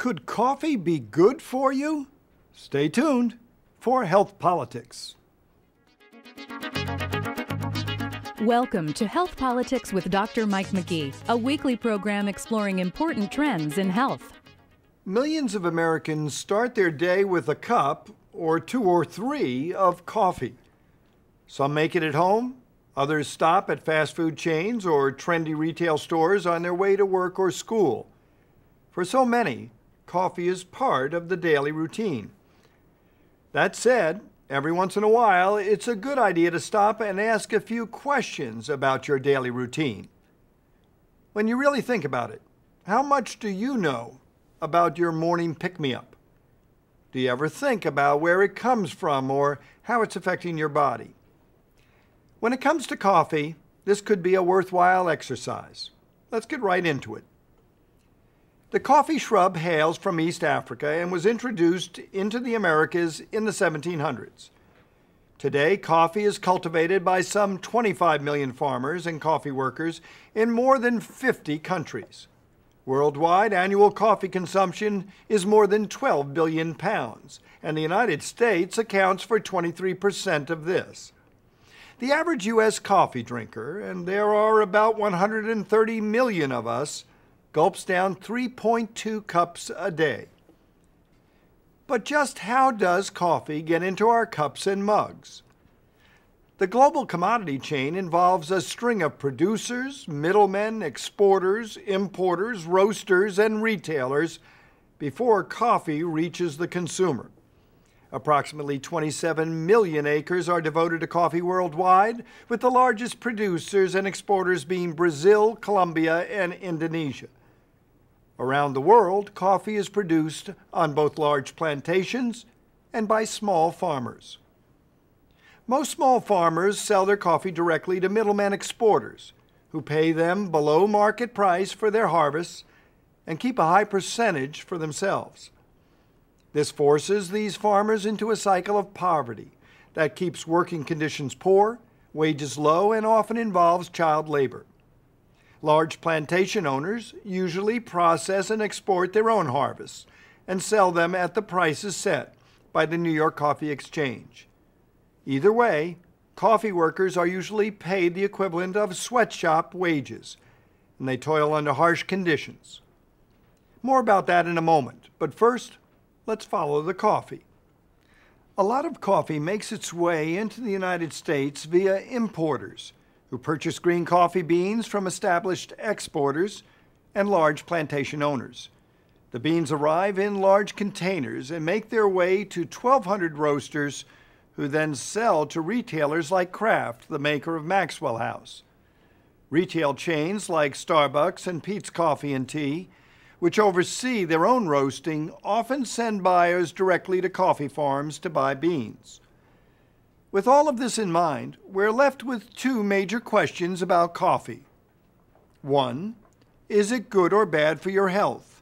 Could coffee be good for you? Stay tuned for Health Politics. Welcome to Health Politics with Dr. Mike McGee, a weekly program exploring important trends in health. Millions of Americans start their day with a cup or two or three of coffee. Some make it at home, others stop at fast food chains or trendy retail stores on their way to work or school. For so many, coffee is part of the daily routine. That said, every once in a while, it's a good idea to stop and ask a few questions about your daily routine. When you really think about it, how much do you know about your morning pick-me-up? Do you ever think about where it comes from or how it's affecting your body? When it comes to coffee, this could be a worthwhile exercise. Let's get right into it. The coffee shrub hails from East Africa and was introduced into the Americas in the 1700s. Today, coffee is cultivated by some 25 million farmers and coffee workers in more than 50 countries. Worldwide, annual coffee consumption is more than 12 billion pounds, and the United States accounts for 23% of this. The average U.S. coffee drinker, and there are about 130 million of us, gulps down 3.2 cups a day. But just how does coffee get into our cups and mugs? The global commodity chain involves a string of producers, middlemen, exporters, importers, roasters, and retailers before coffee reaches the consumer. Approximately 27 million acres are devoted to coffee worldwide, with the largest producers and exporters being Brazil, Colombia, and Indonesia. Around the world, coffee is produced on both large plantations and by small farmers. Most small farmers sell their coffee directly to middlemen exporters, who pay them below market price for their harvests and keep a high percentage for themselves. This forces these farmers into a cycle of poverty that keeps working conditions poor, wages low, and often involves child labor. Large plantation owners usually process and export their own harvests and sell them at the prices set by the New York Coffee Exchange. Either way, coffee workers are usually paid the equivalent of sweatshop wages, and they toil under harsh conditions. More about that in a moment, but first, let's follow the coffee. A lot of coffee makes its way into the United States via importers, who purchase green coffee beans from established exporters and large plantation owners. The beans arrive in large containers and make their way to 1,200 roasters, who then sell to retailers like Kraft, the maker of Maxwell House. Retail chains like Starbucks and Peet's Coffee and Tea, which oversee their own roasting, often send buyers directly to coffee farms to buy beans. With all of this in mind, we're left with two major questions about coffee. One, is it good or bad for your health?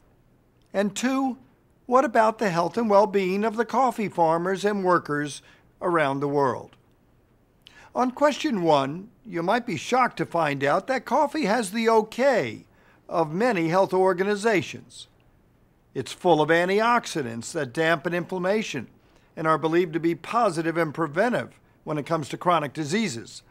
And two, what about the health and well-being of the coffee farmers and workers around the world? On question one, you might be shocked to find out that coffee has the okay of many health organizations. It's full of antioxidants that dampen inflammation and are believed to be positive and preventive when it comes to chronic diseases.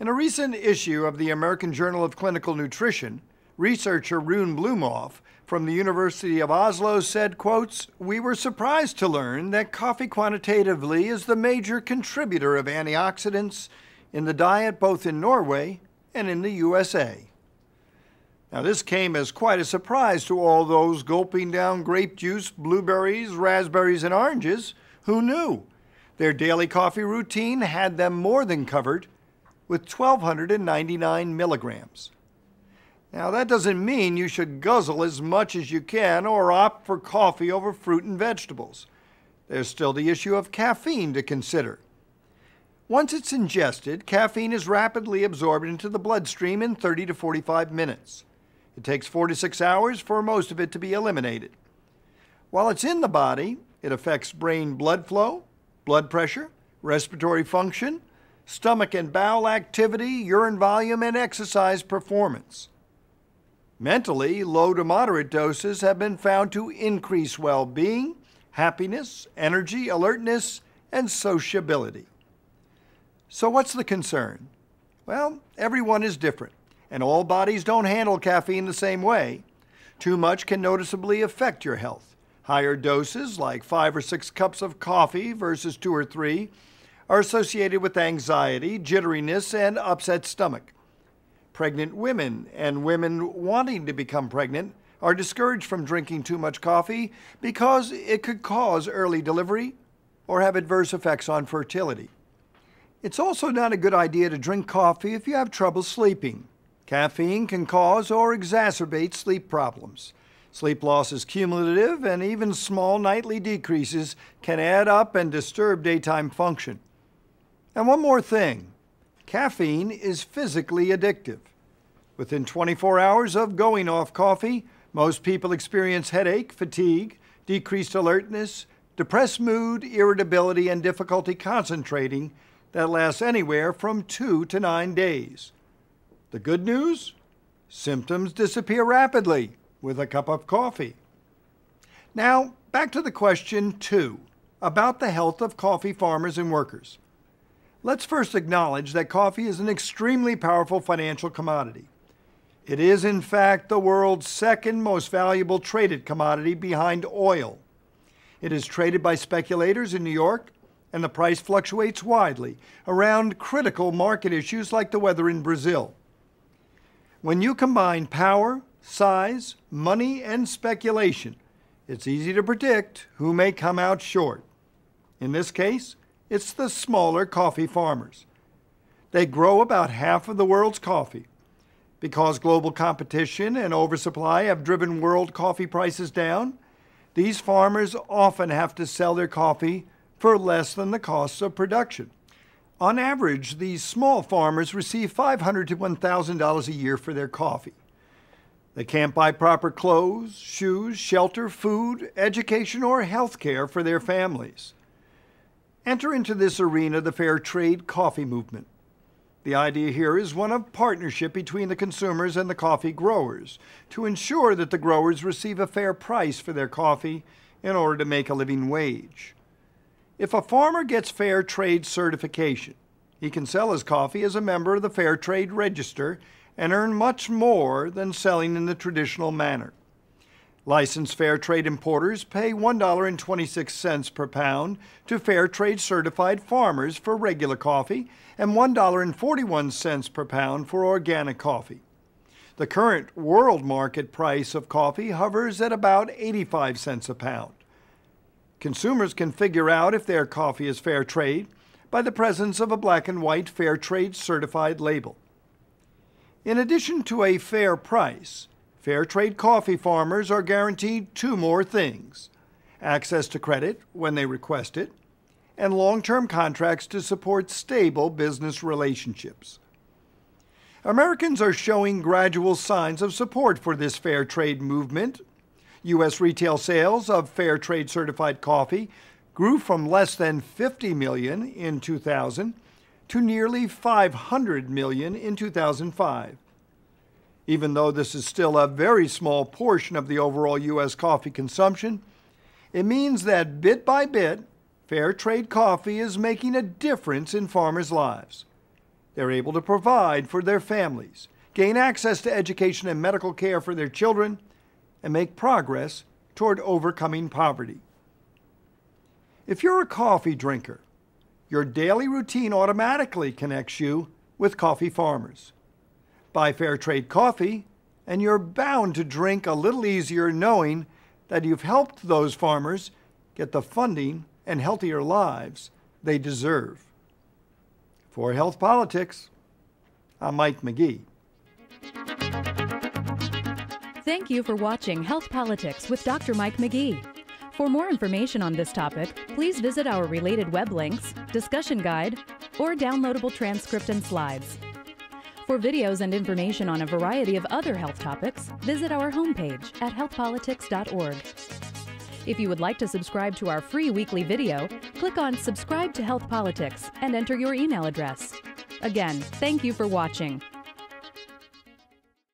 In a recent issue of the American Journal of Clinical Nutrition, researcher Rune Blumhoff from the University of Oslo said, quotes, "We were surprised to learn that coffee quantitatively is the major contributor of antioxidants in the diet both in Norway and in the USA." Now, this came as quite a surprise to all those gulping down grape juice, blueberries, raspberries, and oranges. Who knew? Their daily coffee routine had them more than covered with 1,299 milligrams. Now, that doesn't mean you should guzzle as much as you can or opt for coffee over fruit and vegetables. There's still the issue of caffeine to consider. Once it's ingested, caffeine is rapidly absorbed into the bloodstream in 30 to 45 minutes. It takes 4 to 6 hours for most of it to be eliminated. While it's in the body, it affects brain blood flow, blood pressure, respiratory function, stomach and bowel activity, urine volume, and exercise performance. Mentally, low to moderate doses have been found to increase well-being, happiness, energy, alertness, and sociability. So what's the concern? Well, everyone is different, and all bodies don't handle caffeine the same way. Too much can noticeably affect your health. Higher doses, like 5 or 6 cups of coffee versus 2 or 3, are associated with anxiety, jitteriness, and upset stomach. Pregnant women and women wanting to become pregnant are discouraged from drinking too much coffee because it could cause early delivery or have adverse effects on fertility. It's also not a good idea to drink coffee if you have trouble sleeping. Caffeine can cause or exacerbate sleep problems. Sleep loss is cumulative, and even small nightly decreases can add up and disturb daytime function. And one more thing. Caffeine is physically addictive. Within 24 hours of going off coffee, most people experience headache, fatigue, decreased alertness, depressed mood, irritability, and difficulty concentrating that lasts anywhere from 2 to 9 days. The good news? Symptoms disappear rapidly with a cup of coffee. Now, back to the question 2, about the health of coffee farmers and workers. Let's first acknowledge that coffee is an extremely powerful financial commodity. It is, in fact, the world's second most valuable traded commodity behind oil. It is traded by speculators in New York, and the price fluctuates widely around critical market issues like the weather in Brazil. When you combine power, size, money, and speculation, it's easy to predict who may come out short. In this case, it's the smaller coffee farmers. They grow about half of the world's coffee. Because global competition and oversupply have driven world coffee prices down, these farmers often have to sell their coffee for less than the costs of production. On average, these small farmers receive $500 to $1,000 a year for their coffee. They can't buy proper clothes, shoes, shelter, food, education, or health care for their families. Enter into this arena the fair trade coffee movement. The idea here is one of partnership between the consumers and the coffee growers to ensure that the growers receive a fair price for their coffee in order to make a living wage. If a farmer gets fair trade certification, he can sell his coffee as a member of the Fair Trade Register and earn much more than selling in the traditional manner. Licensed fair trade importers pay $1.26 per pound to fair trade certified farmers for regular coffee and $1.41 per pound for organic coffee. The current world market price of coffee hovers at about 85 cents a pound. Consumers can figure out if their coffee is fair trade by the presence of a black and white fair trade certified label. In addition to a fair price, fair trade coffee farmers are guaranteed 2 more things: access to credit when they request it, and long-term contracts to support stable business relationships. Americans are showing gradual signs of support for this fair trade movement. U.S. retail sales of fair trade certified coffee grew from less than 50 million in 2000 to nearly 500 million in 2005. Even though this is still a very small portion of the overall U.S. coffee consumption, it means that bit by bit, fair trade coffee is making a difference in farmers' lives. They're able to provide for their families, gain access to education and medical care for their children, and make progress toward overcoming poverty. If you're a coffee drinker, your daily routine automatically connects you with coffee farmers. Buy fair trade coffee, and you're bound to drink a little easier knowing that you've helped those farmers get the funding and healthier lives they deserve. For Health Politics, I'm Mike McGee. Thank you for watching Health Politics with Dr. Mike McGee. For more information on this topic, please visit our related web links, discussion guide, or downloadable transcript and slides. For videos and information on a variety of other health topics, visit our homepage at healthpolitics.org. If you would like to subscribe to our free weekly video, click on Subscribe to Health Politics and enter your email address. Again, thank you for watching.